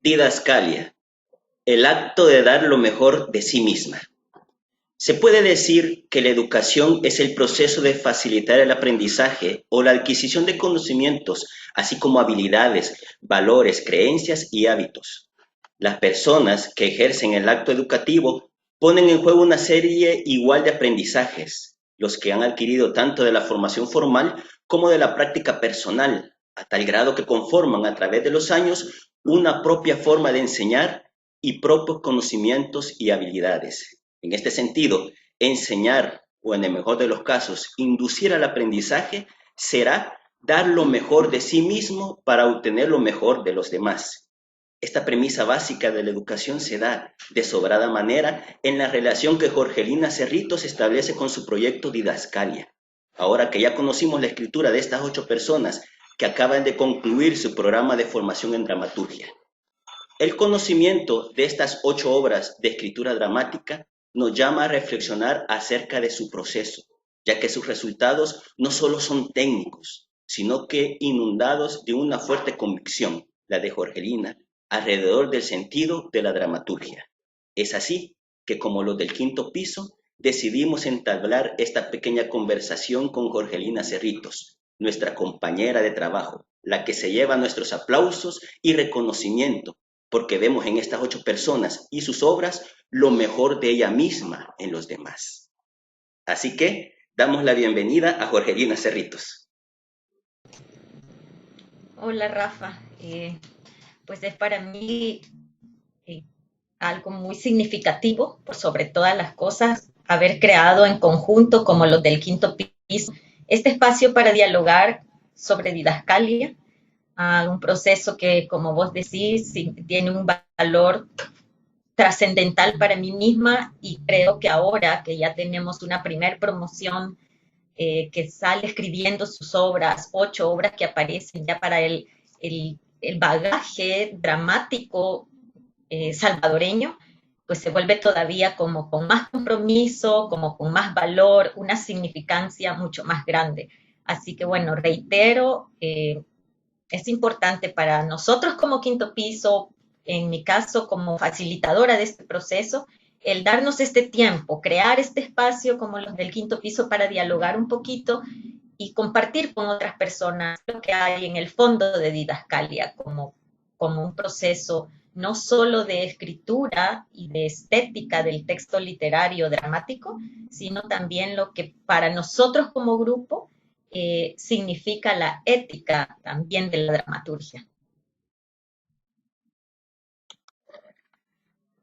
Didascalia, el acto de dar lo mejor de sí misma. Se puede decir que la educación es el proceso de facilitar el aprendizaje o la adquisición de conocimientos, así como habilidades, valores, creencias y hábitos. Las personas que ejercen el acto educativo ponen en juego una serie igual de aprendizajes, los que han adquirido tanto de la formación formal como de la práctica personal, a tal grado que conforman a través de los años una propia forma de enseñar y propios conocimientos y habilidades. En este sentido, enseñar, o en el mejor de los casos, inducir al aprendizaje, será dar lo mejor de sí mismo para obtener lo mejor de los demás. Esta premisa básica de la educación se da de sobrada manera en la relación que Jorgelina Cerritos establece con su proyecto Didascalia. Ahora que ya conocimos la escritura de estas 8 personas que acaban de concluir su programa de formación en dramaturgia, el conocimiento de estas 8 obras de escritura dramática nos llama a reflexionar acerca de su proceso, ya que sus resultados no solo son técnicos, sino que inundados de una fuerte convicción, la de Jorgelina, alrededor del sentido de la dramaturgia. Es así que, como los del quinto piso, decidimos entablar esta pequeña conversación con Jorgelina Cerritos, nuestra compañera de trabajo, la que se lleva nuestros aplausos y reconocimiento porque vemos en estas 8 personas y sus obras lo mejor de ella misma en los demás. Así que damos la bienvenida a Jorgelina Cerritos. Hola Rafa, pues es para mí eh, algo muy significativo, por sobre todas las cosas, haber creado en conjunto, como los del quinto piso, este espacio para dialogar sobre didascalia, un proceso que, como vos decís, tiene un valor trascendental para mí misma y creo que ahora que ya tenemos una primer promoción que sale escribiendo sus obras, 8 obras que aparecen ya para el bagaje dramático salvadoreño, pues se vuelve todavía como con más compromiso, como con más valor, una significancia mucho más grande. Así que bueno, reitero, es importante para nosotros como quinto piso, en mi caso como facilitadora de este proceso, el darnos este tiempo, crear este espacio como los del quinto piso para dialogar un poquito y compartir con otras personas lo que hay en el fondo de didascalia como un proceso no solo de escritura y de estética del texto literario dramático, sino también lo que para nosotros como grupo significa la ética también de la dramaturgia.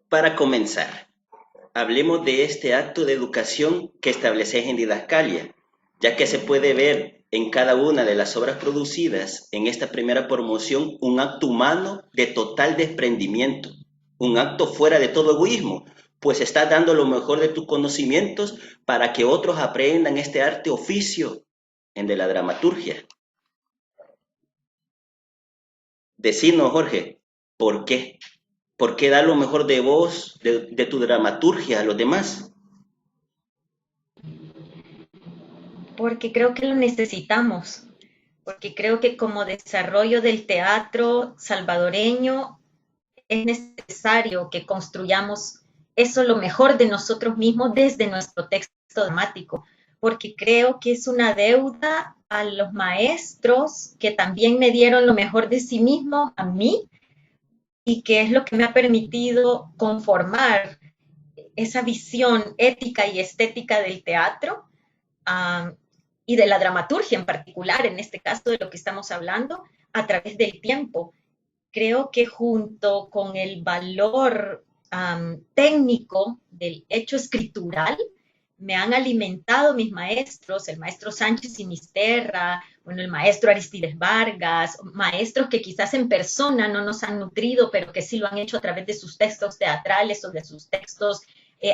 Para comenzar, hablemos de este acto de educación que estableces en Didascalia, ya que se puede ver en cada una de las obras producidas en esta primera promoción un acto humano de total desprendimiento, un acto fuera de todo egoísmo, pues estás dando lo mejor de tus conocimientos para que otros aprendan este arte oficio en de la dramaturgia. Decinos, Jorge, ¿por qué? ¿Por qué dar lo mejor de vos, de tu dramaturgia a los demás? Porque creo que lo necesitamos, porque creo que como desarrollo del teatro salvadoreño es necesario que construyamos eso lo mejor de nosotros mismos desde nuestro texto dramático, porque creo que es una deuda a los maestros que también me dieron lo mejor de sí mismos a mí y que es lo que me ha permitido conformar esa visión ética y estética del teatro y de la dramaturgia en particular, en este caso de lo que estamos hablando, a través del tiempo. Creo que junto con el valor técnico del hecho escritural, me han alimentado mis maestros, el maestro Sánchez Sinisterra, bueno, el maestro Aristides Vargas, maestros que quizás en persona no nos han nutrido, pero que sí lo han hecho a través de sus textos teatrales o de sus textos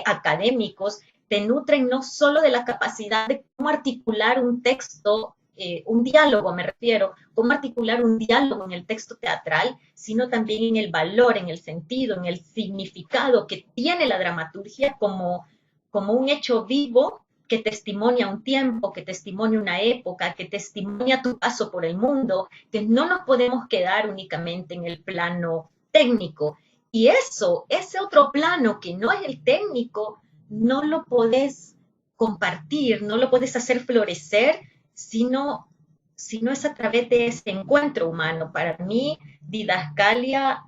académicos, te nutren no solo de la capacidad de cómo articular un texto, un diálogo me refiero, cómo articular un diálogo en el texto teatral, sino también en el valor, en el sentido, en el significado que tiene la dramaturgia como un hecho vivo que testimonia un tiempo, que testimonia una época, que testimonia tu paso por el mundo, que no nos podemos quedar únicamente en el plano técnico. Y eso, ese otro plano que no es el técnico, no lo podés compartir, no lo puedes hacer florecer, sino es a través de ese encuentro humano. Para mí, didascalia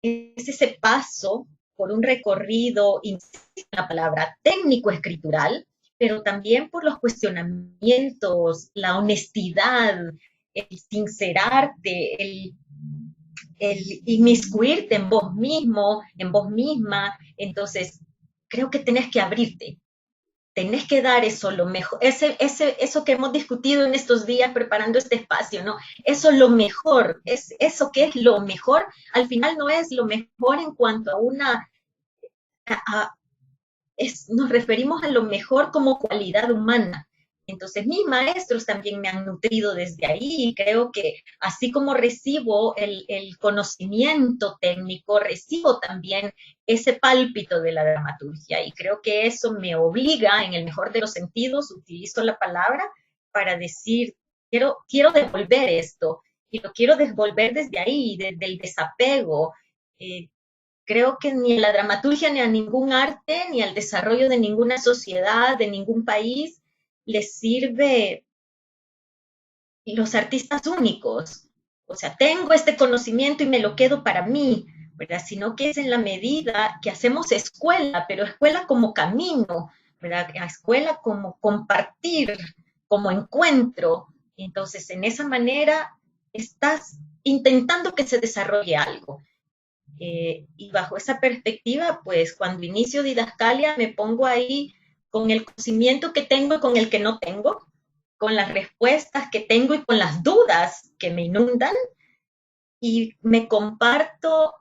es ese paso por un recorrido, insisto en la palabra, técnico-escritural, pero también por los cuestionamientos, la honestidad, el sincerarte, el inmiscuirte en vos mismo, en vos misma. Entonces, creo que tenés que dar eso lo mejor, eso que hemos discutido en estos días preparando este espacio, ¿no? Eso lo mejor, eso que es lo mejor, al final no es lo mejor en cuanto a nos referimos a lo mejor como cualidad humana. Entonces, mis maestros también me han nutrido desde ahí y creo que así como recibo el conocimiento técnico, recibo también ese pálpito de la dramaturgia y creo que eso me obliga, en el mejor de los sentidos, utilizo la palabra para decir, quiero devolver esto y lo quiero devolver desde ahí, desde el desapego. Creo que ni a la dramaturgia, ni a ningún arte, ni al desarrollo de ninguna sociedad, de ningún país, les sirve los artistas únicos. O sea, tengo este conocimiento y me lo quedo para mí, ¿verdad? Sino que es en la medida que hacemos escuela, pero escuela como camino, ¿verdad? Escuela como compartir, como encuentro. Entonces, en esa manera estás intentando que se desarrolle algo. Y bajo esa perspectiva, pues cuando inicio didascalia me pongo ahí con el conocimiento que tengo y con el que no tengo, con las respuestas que tengo y con las dudas que me inundan, y me comparto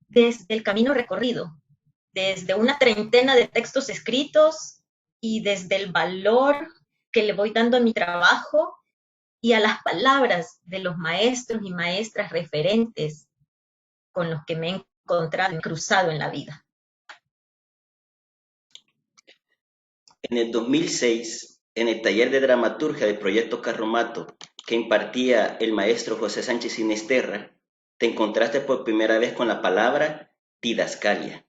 desde el camino recorrido, desde una treintena de textos escritos y desde el valor que le voy dando a mi trabajo y a las palabras de los maestros y maestras referentes con los que me he encontrado y cruzado en la vida. En el 2006, en el taller de dramaturgia del proyecto Carromato que impartía el maestro José Sánchez Sinisterra, te encontraste por primera vez con la palabra didascalia.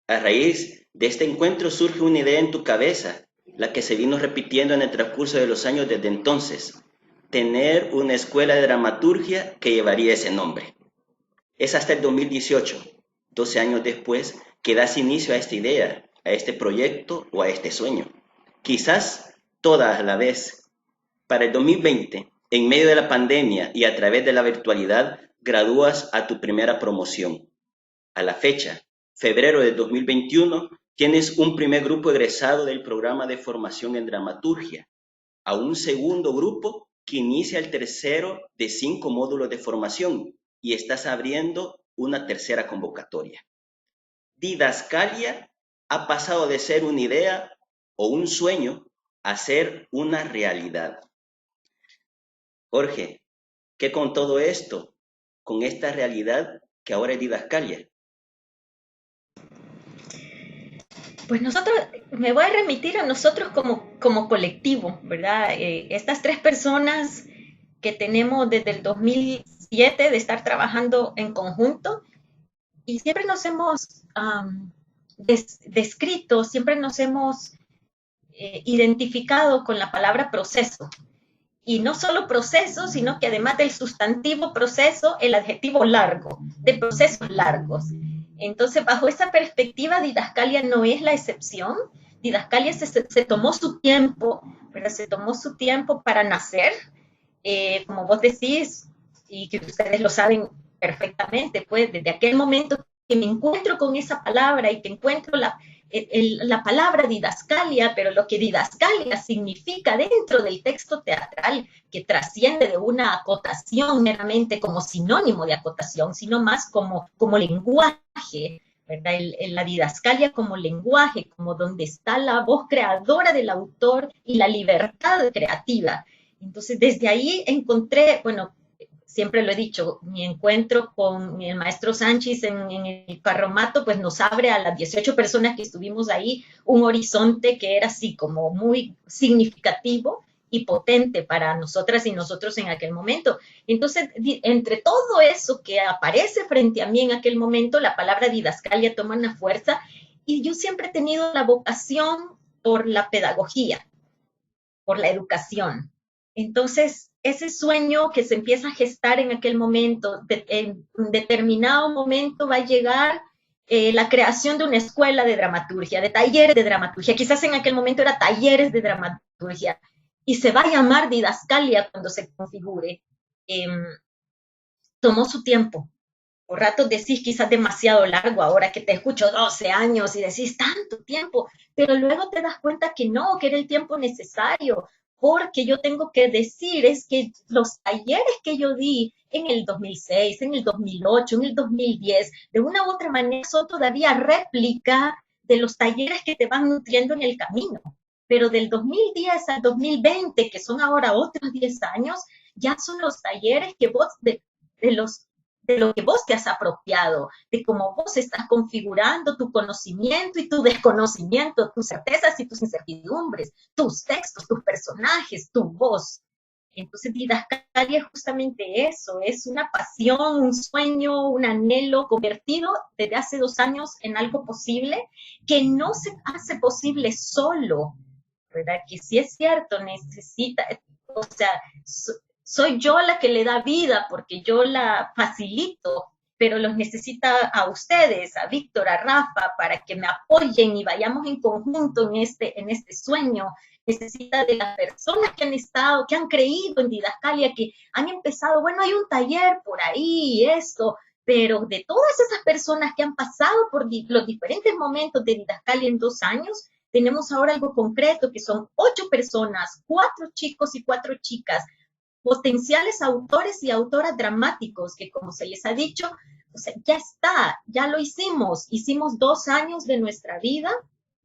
A raíz de este encuentro surge una idea en tu cabeza, la que se vino repitiendo en el transcurso de los años desde entonces: tener una escuela de dramaturgia que llevaría ese nombre. Es hasta el 2018, 12 años después, que das inicio a esta idea, a este proyecto o a este sueño. Quizás todas a la vez. Para el 2020, en medio de la pandemia y a través de la virtualidad, gradúas a tu primera promoción. A la fecha, febrero de 2021, tienes un primer grupo egresado del programa de formación en dramaturgia, a un segundo grupo que inicia el tercero de 5 módulos de formación y estás abriendo una tercera convocatoria. Didascalia ha pasado de ser una idea o un sueño a ser una realidad. Jorge, ¿qué con todo esto, con esta realidad que ahora es didascalia? Pues me voy a remitir a nosotros como colectivo, ¿verdad? Estas 3 personas que tenemos desde el 2007 de estar trabajando en conjunto y siempre nos hemos descrito, siempre nos hemos identificado con la palabra proceso. Y no solo proceso, sino que además del sustantivo proceso, el adjetivo largo, de procesos largos. Entonces, bajo esa perspectiva, didascalia no es la excepción. Didascalia se tomó su tiempo, ¿verdad? Se tomó su tiempo para nacer, como vos decís, y que ustedes lo saben perfectamente, pues desde aquel momento que me encuentro con esa palabra y que encuentro la palabra didascalia, pero lo que didascalia significa dentro del texto teatral, que trasciende de una acotación meramente como sinónimo de acotación, sino más como lenguaje, ¿verdad? La didascalia como lenguaje, como donde está la voz creadora del autor y la libertad creativa. Entonces, desde ahí encontré, bueno, siempre lo he dicho, mi encuentro con el maestro Sánchez en el Carromato, pues nos abre a las 18 personas que estuvimos ahí un horizonte que era así como muy significativo y potente para nosotras y nosotros en aquel momento. Entonces, entre todo eso que aparece frente a mí en aquel momento, la palabra didascalia toma una fuerza, y yo siempre he tenido la vocación por la pedagogía, por la educación. Entonces, ese sueño que se empieza a gestar en aquel momento, en un determinado momento va a llegar la creación de una escuela de dramaturgia, de talleres de dramaturgia. Quizás en aquel momento era talleres de dramaturgia, y se va a llamar didascalia cuando se configure. Tomó su tiempo. Por ratos decís quizás demasiado largo, ahora que te escucho 12 años y decís tanto tiempo, pero luego te das cuenta que no, que era el tiempo necesario, porque yo tengo que decir es que los talleres que yo di en el 2006, en el 2008, en el 2010, de una u otra manera son todavía réplica de los talleres que te van nutriendo en el camino. Pero del 2010 al 2020, que son ahora otros 10 años, ya son los talleres que vos, de lo que vos te has apropiado, de cómo vos estás configurando tu conocimiento y tu desconocimiento, tus certezas y tus incertidumbres, tus textos, tus personajes, tu voz. Entonces, didascalia es justamente eso, es una pasión, un sueño, un anhelo convertido desde hace 2 años en algo posible, que no se hace posible solo, ¿verdad? Que sí es cierto, necesita, o sea, soy yo la que le da vida porque yo la facilito, pero los necesita a ustedes, a Víctor, a Rafa, para que me apoyen y vayamos en conjunto en este sueño. Necesita de las personas que han estado, que han creído en didascalia, que han empezado, bueno, hay un taller por ahí, esto, pero de todas esas personas que han pasado por los diferentes momentos de didascalia en 2 años, tenemos ahora algo concreto, que son 8 personas, 4 chicos y 4 chicas, potenciales autores y autoras dramáticos, que como se les ha dicho, o sea, ya está, ya lo hicimos 2 años de nuestra vida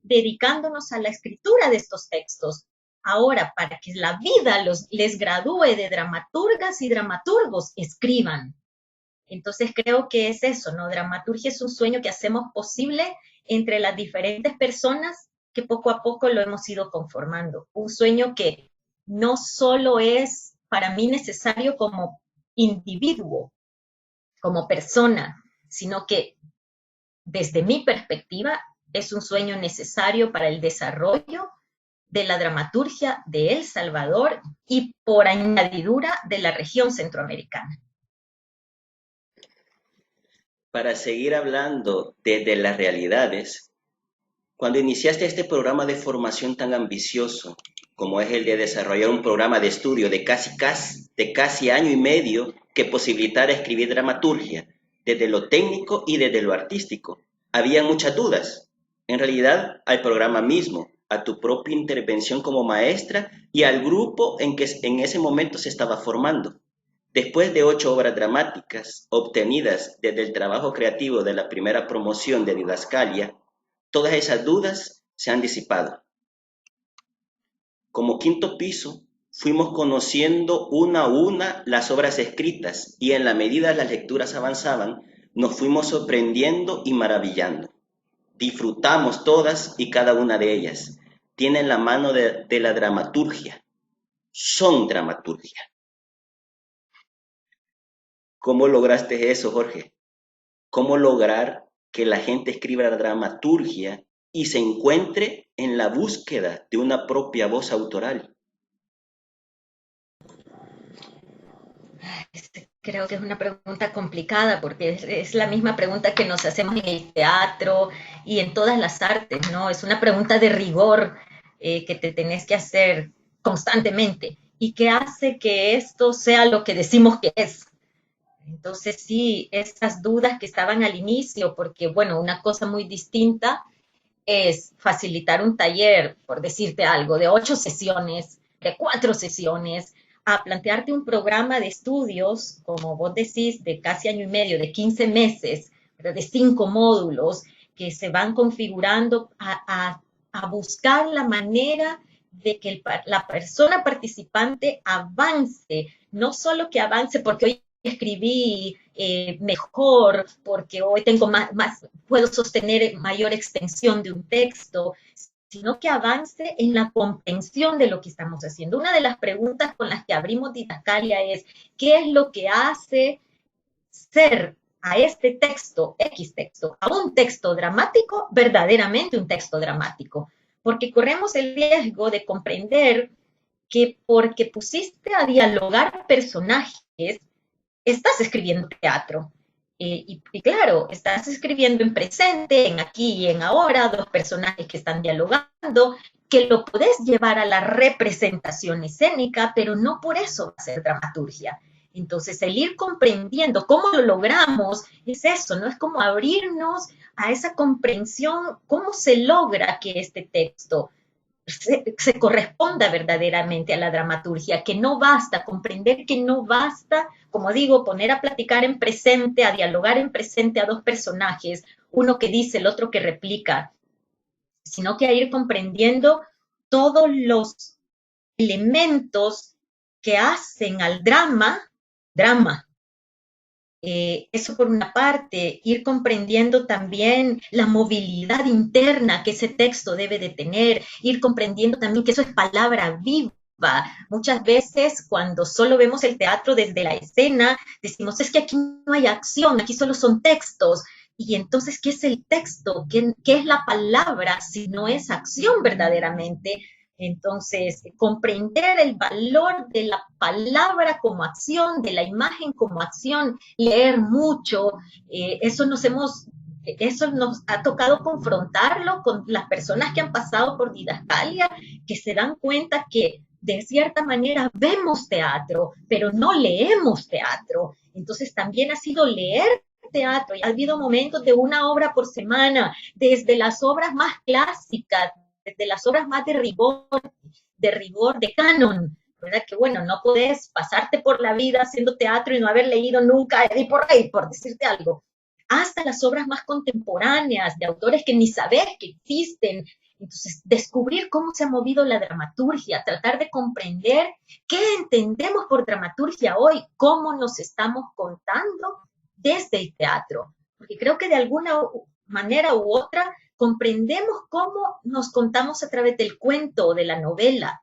dedicándonos a la escritura de estos textos. Ahora, para que la vida les gradúe de dramaturgas y dramaturgos, escriban. Entonces creo que es eso, ¿no? Dramaturgia es un sueño que hacemos posible entre las diferentes personas que poco a poco lo hemos ido conformando. Un sueño que no solo es para mí necesario como individuo, como persona, sino que desde mi perspectiva es un sueño necesario para el desarrollo de la dramaturgia de El Salvador y por añadidura de la región centroamericana. Para seguir hablando desde las realidades, cuando iniciaste este programa de formación tan ambicioso, como es el de desarrollar un programa de estudio de casi año y medio que posibilitara escribir dramaturgia, desde lo técnico y desde lo artístico, había muchas dudas. En realidad, al programa mismo, a tu propia intervención como maestra y al grupo en que en ese momento se estaba formando. Después de 8 obras dramáticas obtenidas desde el trabajo creativo de la primera promoción de Didascalia, todas esas dudas se han disipado. Como quinto piso, fuimos conociendo una a una las obras escritas y en la medida las lecturas avanzaban, nos fuimos sorprendiendo y maravillando. Disfrutamos todas y cada una de ellas. Tienen la mano de la dramaturgia. Son dramaturgia. ¿Cómo lograste eso, Jorge? ¿Cómo lograr que la gente escriba la dramaturgia y se encuentre en la búsqueda de una propia voz autoral? Creo que es una pregunta complicada porque es la misma pregunta que nos hacemos en el teatro y en todas las artes, ¿no? Es una pregunta de rigor que te tenés que hacer constantemente y que hace que esto sea lo que decimos que es. Entonces sí, estas dudas que estaban al inicio, porque bueno, una cosa muy distinta es facilitar un taller, por decirte algo, de 8 sesiones, de 4 sesiones, a plantearte un programa de estudios, como vos decís, de casi año y medio, de 15 meses, de 5 módulos, que se van configurando a buscar la manera de que la persona participante avance, no solo que avance porque hoy escribí mejor, porque hoy tengo más, puedo sostener mayor extensión de un texto, sino que avance en la comprensión de lo que estamos haciendo. Una de las preguntas con las que abrimos Didascalia es, ¿qué es lo que hace ser a este texto, X texto, a un texto dramático, verdaderamente un texto dramático? Porque corremos el riesgo de comprender que porque pusiste a dialogar personajes, estás escribiendo teatro. Y claro, estás escribiendo en presente, en aquí y en ahora, dos personajes que están dialogando, que lo podés llevar a la representación escénica, pero no por eso va a ser dramaturgia. Entonces, el ir comprendiendo cómo lo logramos es eso, ¿no? Es como abrirnos a esa comprensión, cómo se logra que este texto se corresponda verdaderamente a la dramaturgia, que no basta, comprender que no basta, como digo, poner a platicar en presente, a dialogar en presente a dos personajes, uno que dice, el otro que replica, sino que a ir comprendiendo todos los elementos que hacen al drama. Eso por una parte, ir comprendiendo también la movilidad interna que ese texto debe de tener, ir comprendiendo también que eso es palabra viva. Muchas veces cuando solo vemos el teatro desde la escena, decimos, es que aquí no hay acción, aquí solo son textos. Y entonces, ¿qué es el texto? ¿Qué es la palabra si no es acción verdaderamente? Entonces, comprender el valor de la palabra como acción, de la imagen como acción, leer mucho, eso nos ha tocado confrontarlo con las personas que han pasado por Didascalia, que se dan cuenta que de cierta manera vemos teatro, pero no leemos teatro. Entonces también ha sido leer teatro, y ha habido momentos de una obra por semana, desde las obras más clásicas, desde las obras más de rigor, de canon, ¿verdad? Que bueno, no podés pasarte por la vida haciendo teatro y no haber leído nunca a Edipo Rey, por decirte algo, hasta las obras más contemporáneas de autores que ni sabés que existen. Entonces, descubrir cómo se ha movido la dramaturgia, tratar de comprender qué entendemos por dramaturgia hoy, cómo nos estamos contando desde el teatro. Porque creo que de alguna manera u otra comprendemos cómo nos contamos a través del cuento o de la novela,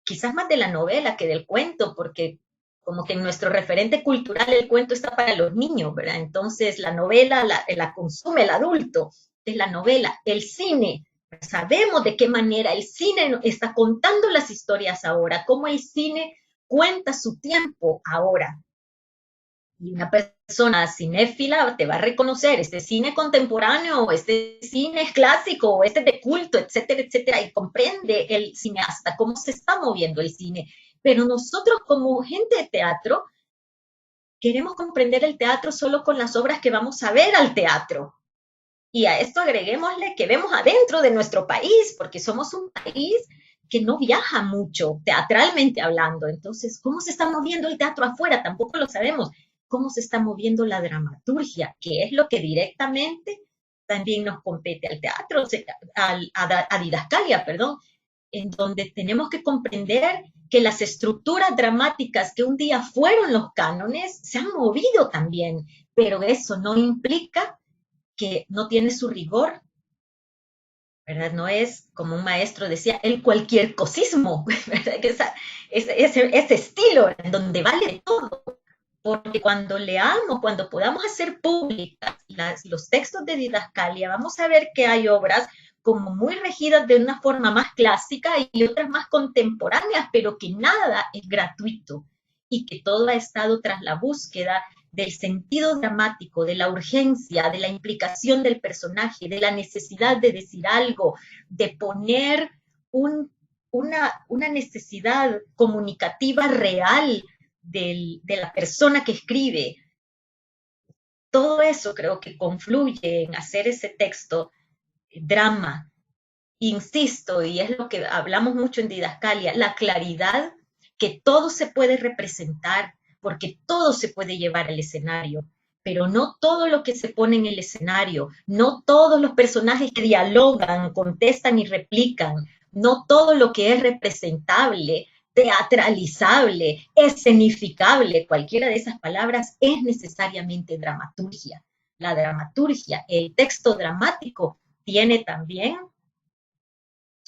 quizás más de la novela que del cuento, porque como que en nuestro referente cultural el cuento está para los niños, ¿verdad? Entonces la novela la consume el adulto, es la novela. El cine, sabemos de qué manera el cine está contando las historias ahora, cómo el cine cuenta su tiempo ahora. Y una persona cinéfila te va a reconocer este cine contemporáneo, este cine es clásico, o este de culto, etcétera, etcétera, y comprende el cineasta cómo se está moviendo el cine. Pero nosotros como gente de teatro queremos comprender el teatro solo con las obras que vamos a ver al teatro. Y a esto agreguémosle que vemos adentro de nuestro país, porque somos un país que no viaja mucho, teatralmente hablando. Entonces, ¿cómo se está moviendo el teatro afuera? Tampoco lo sabemos. ¿Cómo se está moviendo la dramaturgia? Que es lo que directamente también nos compete al teatro, a Didascalia, perdón, en donde tenemos que comprender que las estructuras dramáticas que un día fueron los cánones se han movido también, pero eso no implica que no tiene su rigor, ¿verdad? No es, como un maestro decía, el cualquier cosismo, ¿verdad? Que ese estilo en donde vale todo. Porque cuando leamos, cuando podamos hacer públicas los textos de Didascalia, vamos a ver que hay obras como muy regidas de una forma más clásica y otras más contemporáneas, pero que nada es gratuito y que todo ha estado tras la búsqueda del sentido dramático, de la urgencia, de la implicación del personaje, de la necesidad de decir algo, de poner una necesidad comunicativa real de la persona que escribe. Todo eso creo que confluye en hacer ese texto drama. Insisto, y es lo que hablamos mucho en Didascalia, la claridad, que todo se puede representar, porque todo se puede llevar al escenario, pero no todo lo que se pone en el escenario, no todos los personajes que dialogan, contestan y replican, no todo lo que es representable, teatralizable, escenificable, cualquiera de esas palabras es necesariamente dramaturgia. La dramaturgia, el texto dramático, tiene también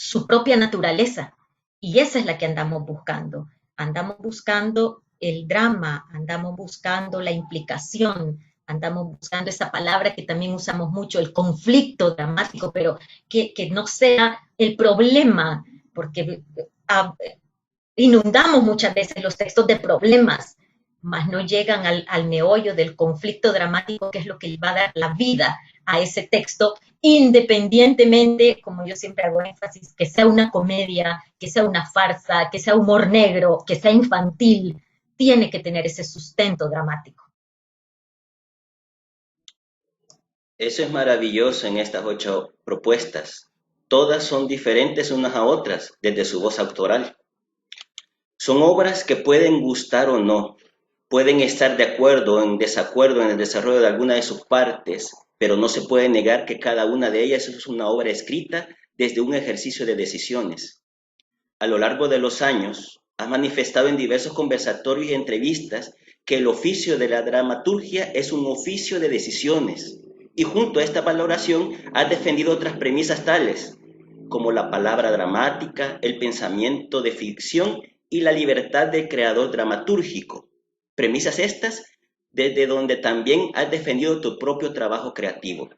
su propia naturaleza. Y esa es la que andamos buscando. Andamos buscando el drama, andamos buscando la implicación, andamos buscando esa palabra que también usamos mucho, el conflicto dramático, pero que no sea el problema, porque inundamos muchas veces los textos de problemas, mas no llegan al meollo del conflicto dramático, que es lo que le va a dar la vida a ese texto, independientemente, como yo siempre hago énfasis, que sea una comedia, que sea una farsa, que sea humor negro, que sea infantil, tiene que tener ese sustento dramático. Eso es maravilloso en estas 8 propuestas. Todas son diferentes unas a otras desde su voz autoral. Son obras que pueden gustar o no, pueden estar de acuerdo o en desacuerdo en el desarrollo de alguna de sus partes, pero no se puede negar que cada una de ellas es una obra escrita desde un ejercicio de decisiones. A lo largo de los años, has manifestado en diversos conversatorios y entrevistas que el oficio de la dramaturgia es un oficio de decisiones, y junto a esta valoración has defendido otras premisas tales como la palabra dramática, el pensamiento de ficción y la libertad del creador dramatúrgico. Premisas estas desde donde también has defendido tu propio trabajo creativo.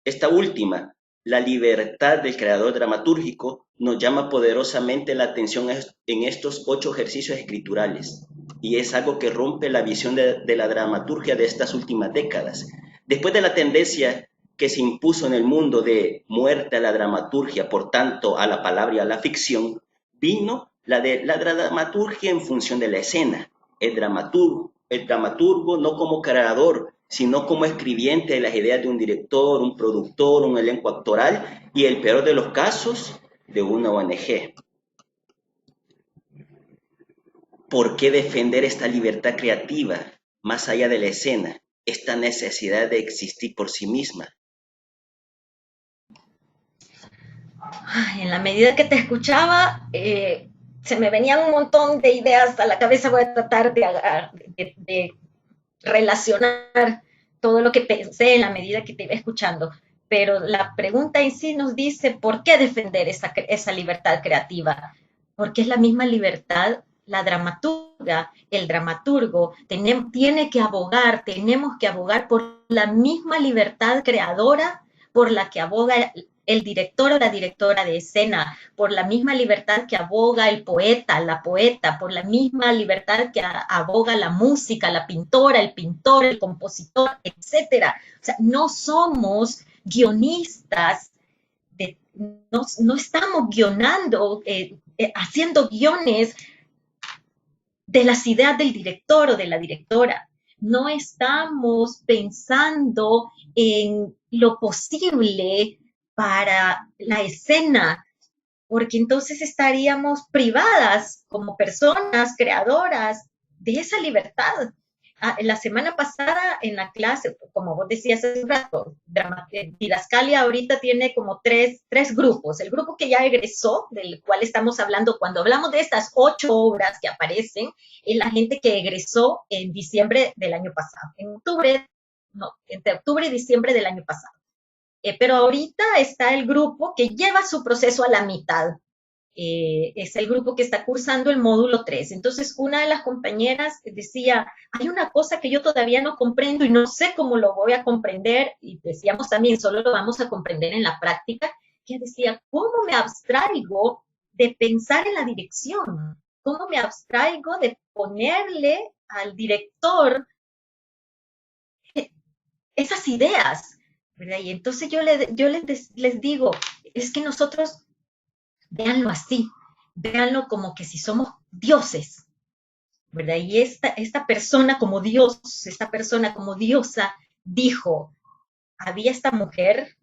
Esta última, la libertad del creador dramatúrgico, nos llama poderosamente la atención en estos 8 ejercicios escriturales, y es algo que rompe la visión de la dramaturgia de estas últimas décadas. Después de la tendencia que se impuso en el mundo de muerte a la dramaturgia, por tanto a la palabra y a la ficción, vino la de la dramaturgia en función de la escena. El dramaturgo no como creador, sino como escribiente de las ideas de un director, un productor, un elenco actoral y, el peor de los casos, de una ONG. ¿Por qué defender esta libertad creativa más allá de la escena, esta necesidad de existir por sí misma? En la medida que te escuchaba, se me venían un montón de ideas a la cabeza. Voy a tratar de relacionar todo lo que pensé en la medida que te iba escuchando. Pero la pregunta en sí nos dice, ¿por qué defender esa libertad creativa? Porque es la misma libertad, la dramaturga, el dramaturgo, tiene que abogar, tenemos que abogar por la misma libertad creadora por la que aboga el director o la directora de escena, por la misma libertad que aboga el poeta, la poeta, por la misma libertad que aboga la música, la pintora, el pintor, el compositor, etcétera. O sea, no somos guionistas, no estamos guionando, haciendo guiones de las ideas del director o de la directora. No estamos pensando en lo posible para la escena, porque entonces estaríamos privadas como personas creadoras de esa libertad. La semana pasada en la clase, como vos decías hace un rato, Didascalia ahorita tiene como tres grupos. El grupo que ya egresó, del cual estamos hablando cuando hablamos de estas 8 obras que aparecen, es la gente que egresó en diciembre del año pasado, entre octubre y diciembre del año pasado. Pero ahorita está el grupo que lleva su proceso a la mitad. Es el grupo que está cursando el módulo 3. Entonces, una de las compañeras decía, hay una cosa que yo todavía no comprendo y no sé cómo lo voy a comprender, y decíamos también, solo lo vamos a comprender en la práctica, que decía, ¿cómo me abstraigo de pensar en la dirección? ¿Cómo me abstraigo de ponerle al director esas ideas? ¿Verdad? Y entonces yo les digo, es que nosotros, véanlo así, véanlo como que si somos dioses, ¿verdad? Y esta persona como Dios, esta persona como diosa, dijo, había esta mujer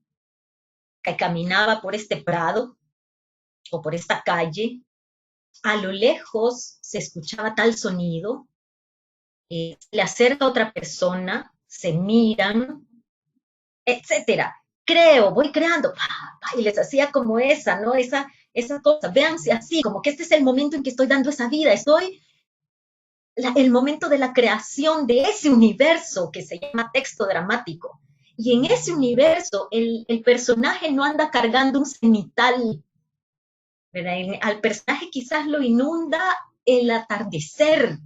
que caminaba por este prado o por esta calle, a lo lejos se escuchaba tal sonido, le acerca a otra persona, se miran, etcétera. Voy creando, y les hacía como esa, ¿no? Esa cosa, véanse así, como que este es el momento en que estoy dando esa vida, el momento de la creación de ese universo que se llama texto dramático. Y en ese universo, el personaje no anda cargando un cenital ¿verdad? Al personaje quizás lo inunda el atardecer,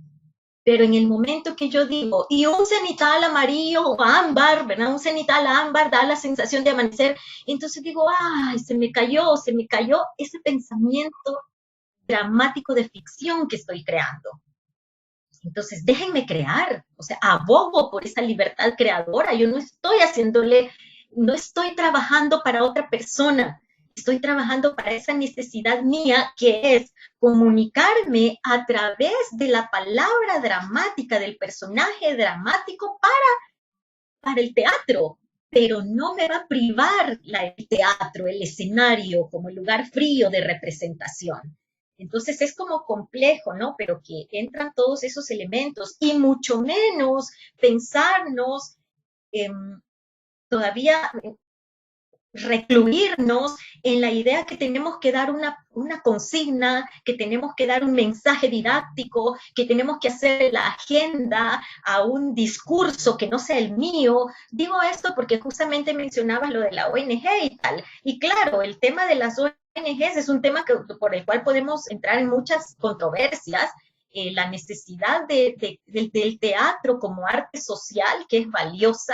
pero en el momento que yo digo, y un cenital amarillo o ámbar, ¿verdad? Un cenital ámbar da la sensación de amanecer, entonces digo, ay, se me cayó ese pensamiento dramático de ficción que estoy creando. Entonces, déjenme crear, o sea, abogo por esa libertad creadora, yo no estoy haciéndole, no estoy trabajando para otra persona, estoy trabajando para esa necesidad mía que es comunicarme a través de la palabra dramática, del personaje dramático para el teatro, pero no me va a privar el teatro, el escenario, como el lugar frío de representación. Entonces es como complejo, ¿no? Pero que entran todos esos elementos y mucho menos pensarnos eh, todavía recluirnos en la idea que tenemos que dar una consigna, que tenemos que dar un mensaje didáctico, que tenemos que hacer la agenda a un discurso que no sea el mío. Digo esto porque justamente mencionabas lo de la ONG y tal. Y claro, el tema de las ONGs es un tema por el cual podemos entrar en muchas controversias. La necesidad del teatro como arte social, que es valiosa,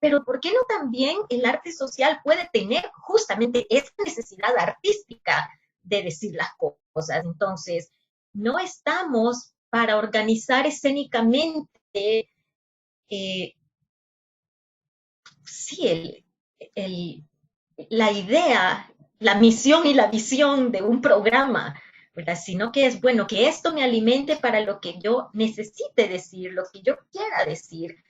pero ¿por qué no también el arte social puede tener justamente esa necesidad artística de decir las cosas? Entonces, no estamos para organizar escénicamente, sí, el, la idea, la misión y la visión de un programa, ¿verdad? Sino que es bueno que esto me alimente para lo que yo necesite decir, lo que yo quiera decir,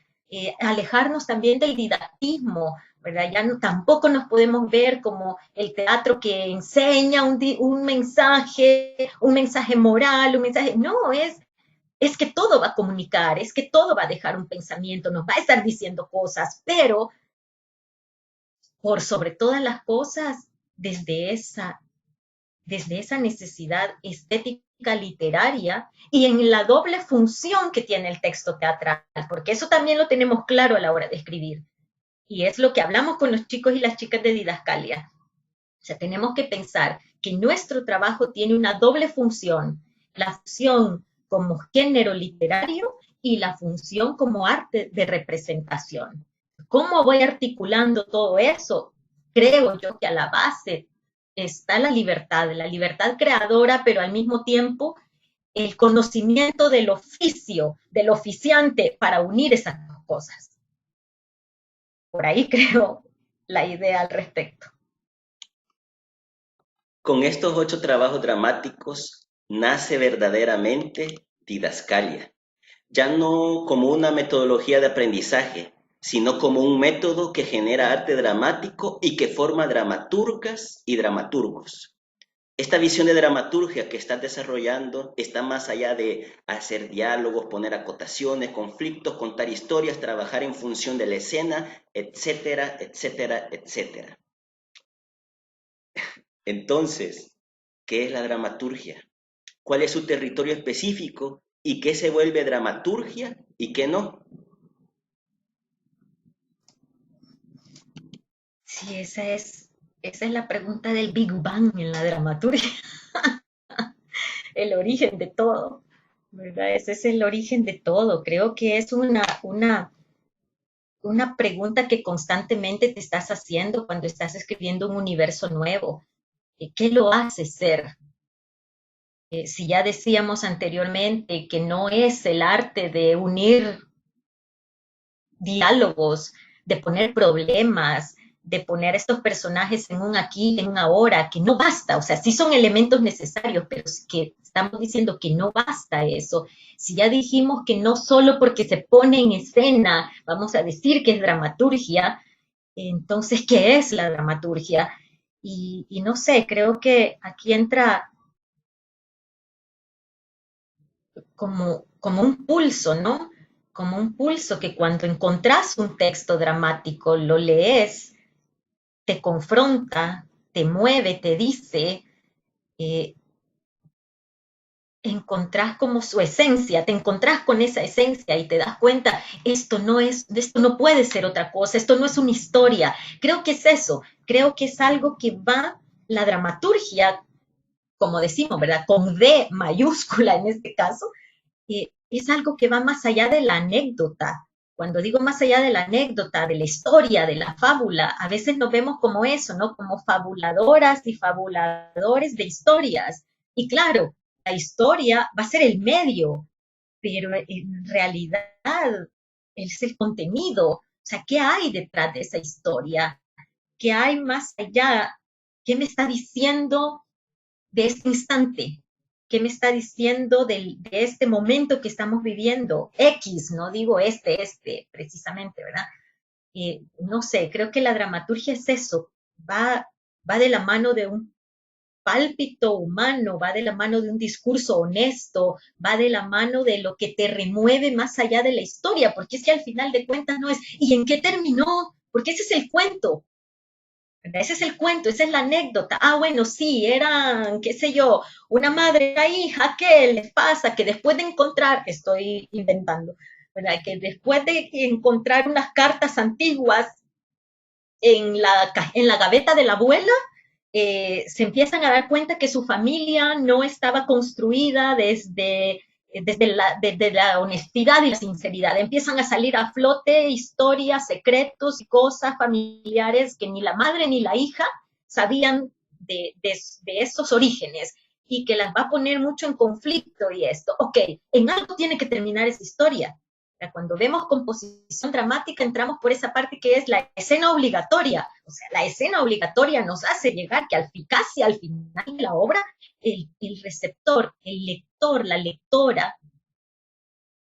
alejarnos también del didactismo, ¿verdad? Ya no, tampoco nos podemos ver como el teatro que enseña un mensaje moral, un mensaje, no, es que todo va a comunicar, es que todo va a dejar un pensamiento, nos va a estar diciendo cosas, pero por sobre todas las cosas, desde esa necesidad estética literaria y en la doble función que tiene el texto teatral, porque eso también lo tenemos claro a la hora de escribir. Y es lo que hablamos con los chicos y las chicas de didascalia. O sea, tenemos que pensar que nuestro trabajo tiene una doble función, la función como género literario y la función como arte de representación. ¿Cómo voy articulando todo eso? Creo yo que a la base está la libertad creadora, pero al mismo tiempo el conocimiento del oficio, del oficiante para unir esas dos cosas. Por ahí creo la idea al respecto. Con estos 8 trabajos dramáticos nace verdaderamente Didascalia, ya no como una metodología de aprendizaje, sino como un método que genera arte dramático y que forma dramaturgas y dramaturgos. Esta visión de dramaturgia que estás desarrollando está más allá de hacer diálogos, poner acotaciones, conflictos, contar historias, trabajar en función de la escena, etcétera, etcétera, etcétera. Entonces, ¿qué es la dramaturgia? ¿Cuál es su territorio específico y qué se vuelve dramaturgia y qué no? Sí, esa es la pregunta del Big Bang en la dramaturgia, el origen de todo, ¿verdad? Ese es el origen de todo. Creo que es una pregunta que constantemente te estás haciendo cuando estás escribiendo un universo nuevo. ¿Qué lo hace ser? Si ya decíamos anteriormente que no es el arte de unir diálogos, de poner problemas, de poner estos personajes en un aquí, en un ahora, que no basta, o sea, sí son elementos necesarios, pero que estamos diciendo que no basta eso. Si ya dijimos que no solo porque se pone en escena, vamos a decir que es dramaturgia, entonces, ¿qué es la dramaturgia? Y no sé, creo que aquí entra como un pulso, ¿no? Como un pulso que cuando encontrás un texto dramático, lo lees, te confronta, te mueve, te dice, eh, encontrás como su esencia, te encontrás con esa esencia y te das cuenta, esto no puede ser otra cosa, esto no es una historia. Creo que es eso, creo que es algo que va, la dramaturgia como decimos, ¿verdad? Con D mayúscula en este caso, es algo que va más allá de la anécdota. Cuando digo más allá de la anécdota, de la historia, de la fábula, a veces nos vemos como eso, ¿no? Como fabuladoras y fabuladores de historias. Y claro, la historia va a ser el medio, pero en realidad es el contenido. O sea, ¿qué hay detrás de esa historia? ¿Qué hay más allá? ¿Qué me está diciendo de este instante? ¿Qué me está diciendo de este momento que estamos viviendo? X, no digo precisamente, ¿verdad? No sé, creo que la dramaturgia es eso, va de la mano de un pálpito humano, va de la mano de un discurso honesto, va de la mano de lo que te remueve más allá de la historia, porque es que al final de cuentas no es, ¿y en qué terminó? Porque ese es el cuento, ¿verdad? Ese es el cuento, esa es la anécdota. Ah, bueno, sí, eran, qué sé yo, una madre y una hija, ¿qué les pasa? Que después de encontrar, estoy inventando, ¿verdad? Que después de encontrar unas cartas antiguas en la gaveta de la abuela, se empiezan a dar cuenta que su familia no estaba construida desde la honestidad y la sinceridad. Empiezan a salir a flote historias, secretos y cosas familiares que ni la madre ni la hija sabían de esos orígenes y que las va a poner mucho en conflicto y esto. Ok, en algo tiene que terminar esa historia. Cuando vemos composición dramática, entramos por esa parte que es la escena obligatoria. O sea, la escena obligatoria nos hace llegar que casi al final de la obra, el receptor, el lector, la lectora,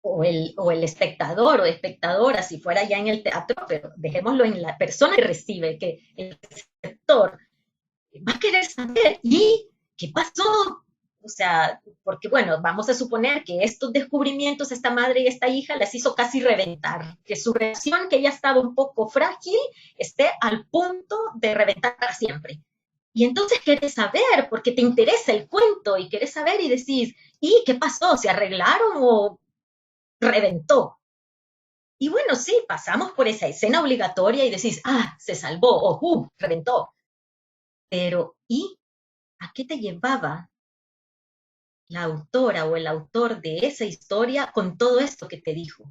o el espectador o espectadora, si fuera ya en el teatro, pero dejémoslo en la persona que recibe, que el receptor va a querer saber, ¿y qué pasó? O sea, porque bueno, vamos a suponer que estos descubrimientos, esta madre y esta hija las hizo casi reventar, que su reacción, que ya estaba un poco frágil, esté al punto de reventar para siempre. Y entonces querés saber, porque te interesa el cuento y querés saber y decís, ¿y qué pasó? ¿Se arreglaron o reventó? Y bueno, sí, pasamos por esa escena obligatoria y decís, ah, se salvó, o reventó. Pero, ¿y a qué te llevaba la autora o el autor de esa historia con todo esto que te dijo?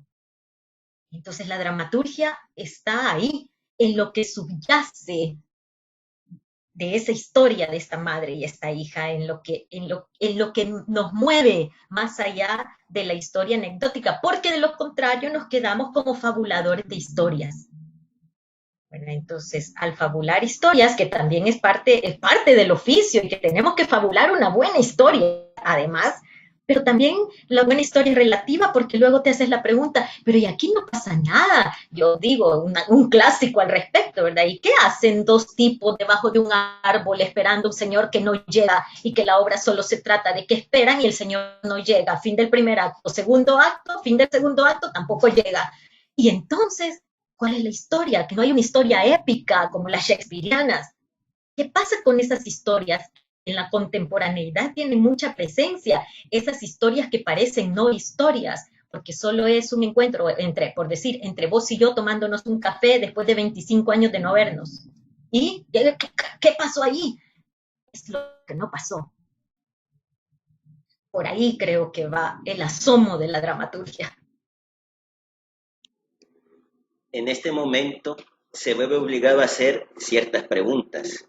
Entonces la dramaturgia está ahí, en lo que subyace de esa historia de esta madre y esta hija, en lo que nos mueve más allá de la historia anecdótica, porque de lo contrario nos quedamos como fabuladores de historias. Bueno, entonces, al fabular historias, que también es parte del oficio y que tenemos que fabular una buena historia, además, pero también la buena historia es relativa porque luego te haces la pregunta, pero ¿y aquí no pasa nada? Yo digo, un clásico al respecto, ¿verdad? ¿Y qué hacen dos tipos debajo de un árbol esperando a un señor que no llega y que la obra solo se trata de que esperan y el señor no llega? Fin del primer acto, segundo acto, fin del segundo acto, tampoco llega. Y entonces, ¿cuál es la historia? Que no hay una historia épica como las shakespearianas. ¿Qué pasa con esas historias? En la contemporaneidad tienen mucha presencia, esas historias que parecen no historias, porque solo es un encuentro entre, por decir, entre vos y yo tomándonos un café después de 25 años de no vernos. ¿Y qué pasó ahí? Es lo que no pasó. Por ahí creo que va el asomo de la dramaturgia. En este momento se vuelve obligado a hacer ciertas preguntas.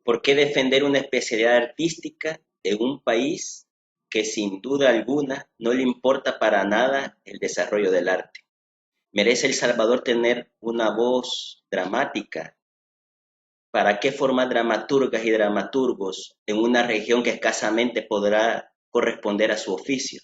¿Por qué defender una especialidad artística en un país que sin duda alguna no le importa para nada el desarrollo del arte? ¿Merece El Salvador tener una voz dramática? ¿Para qué formar dramaturgas y dramaturgos en una región que escasamente podrá corresponder a su oficio?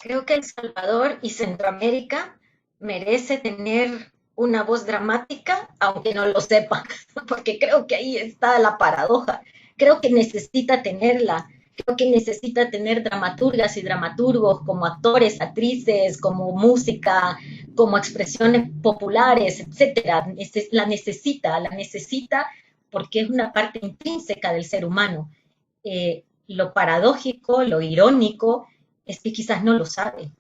Creo que El Salvador y Centroamérica merece tener una voz dramática, aunque no lo sepa, porque creo que ahí está la paradoja. Creo que necesita tenerla, creo que necesita tener dramaturgas y dramaturgos como actores, actrices, como música, como expresiones populares, etcétera. La necesita porque es una parte intrínseca del ser humano. Lo paradójico, lo irónico, es que quizás no lo sabe.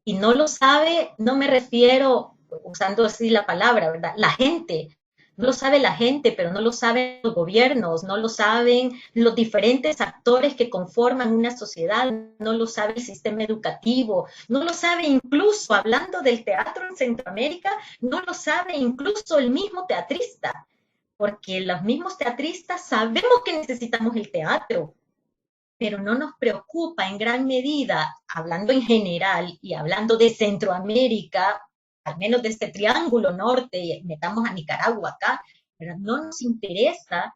Y no lo sabe, no me refiero, usando así la palabra, ¿verdad? La gente No lo sabe la gente, pero no lo saben los gobiernos, no lo saben los diferentes actores que conforman una sociedad, no lo sabe el sistema educativo, no lo sabe incluso, hablando del teatro en Centroamérica, no lo sabe incluso el mismo teatrista, porque los mismos teatristas sabemos que necesitamos el teatro, pero no nos preocupa en gran medida, hablando en general y hablando de Centroamérica, al menos de este triángulo norte, y metamos a Nicaragua acá, pero no nos interesa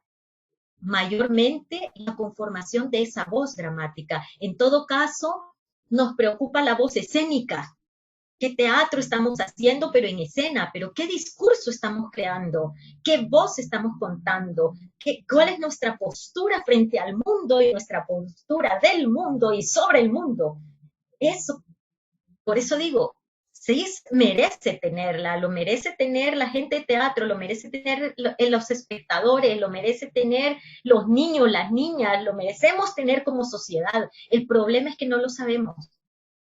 mayormente la conformación de esa voz dramática. En todo caso, nos preocupa la voz escénica. ¿Qué teatro estamos haciendo, pero en escena? ¿Pero qué discurso estamos creando? ¿Qué voz estamos contando? ¿Cuál es nuestra postura frente al mundo y nuestra postura del mundo y sobre el mundo? Eso, por eso digo, sí merece tenerla, lo merece tener la gente de teatro, lo merece tener los espectadores, lo merece tener los niños, las niñas, lo merecemos tener como sociedad. El problema es que no lo sabemos.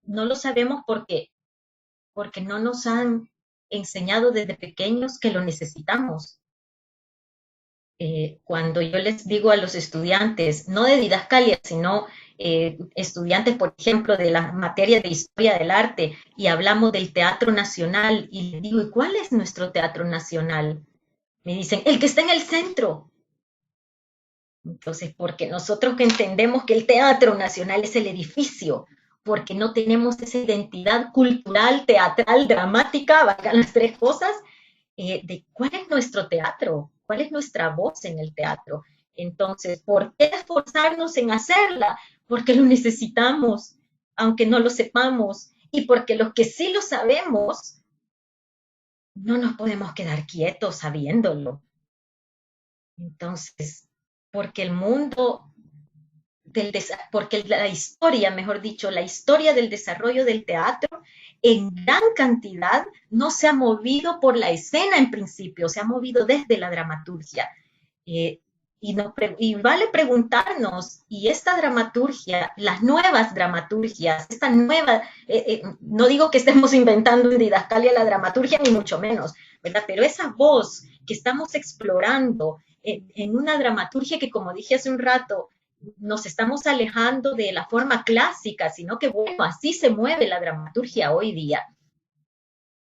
No lo sabemos porque no nos han enseñado desde pequeños que lo necesitamos. Cuando yo les digo a los estudiantes, no de didascalia, sino estudiantes, por ejemplo, de la materia de historia del arte, y hablamos del teatro nacional, y les digo, ¿y cuál es nuestro teatro nacional? Me dicen, el que está en el centro. Entonces, porque nosotros que entendemos que el teatro nacional es el edificio, porque no tenemos esa identidad cultural, teatral, dramática, valgan las tres cosas, de cuál es nuestro teatro, cuál es nuestra voz en el teatro. Entonces, ¿por qué esforzarnos en hacerla? Porque lo necesitamos, aunque no lo sepamos, y porque los que sí lo sabemos, no nos podemos quedar quietos sabiéndolo. Entonces, porque el mundo porque la historia, mejor dicho, la historia del desarrollo del teatro en gran cantidad no se ha movido por la escena en principio, se ha movido desde la dramaturgia. Y vale preguntarnos, ¿y esta dramaturgia, las nuevas dramaturgias, esta nueva, no digo que estemos inventando en didascalia la dramaturgia, ni mucho menos, ¿verdad? Pero esa voz que estamos explorando en una dramaturgia que, como dije hace un rato, nos estamos alejando de la forma clásica, sino que, bueno, así se mueve la dramaturgia hoy día.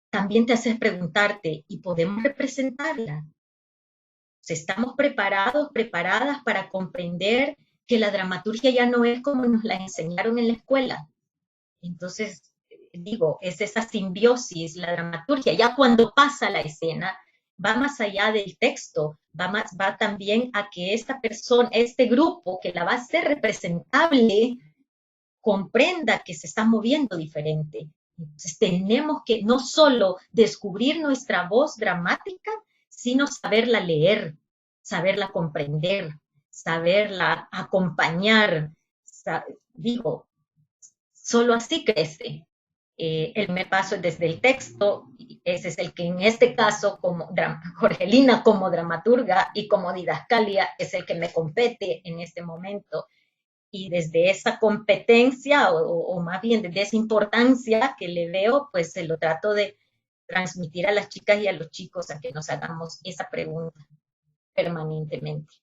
También te haces preguntarte, ¿y podemos representarla? ¿Estamos preparados, preparadas para comprender que la dramaturgia ya no es como nos la enseñaron en la escuela? Entonces, digo, es esa simbiosis, la dramaturgia, ya cuando pasa la escena, va más allá del texto, va también a que esta persona, este grupo que la va a hacer representable, comprenda que se está moviendo diferente. Entonces tenemos que no solo descubrir nuestra voz dramática, sino saberla leer, saberla comprender, saberla acompañar. Digo, solo así crece. El me paso desde el texto, ese es el que en este caso, como Jorgelina como dramaturga y como didascalia, es el que me compete en este momento. Y desde esa competencia, o más bien desde esa importancia que le veo, pues se lo trato de transmitir a las chicas y a los chicos a que nos hagamos esa pregunta permanentemente.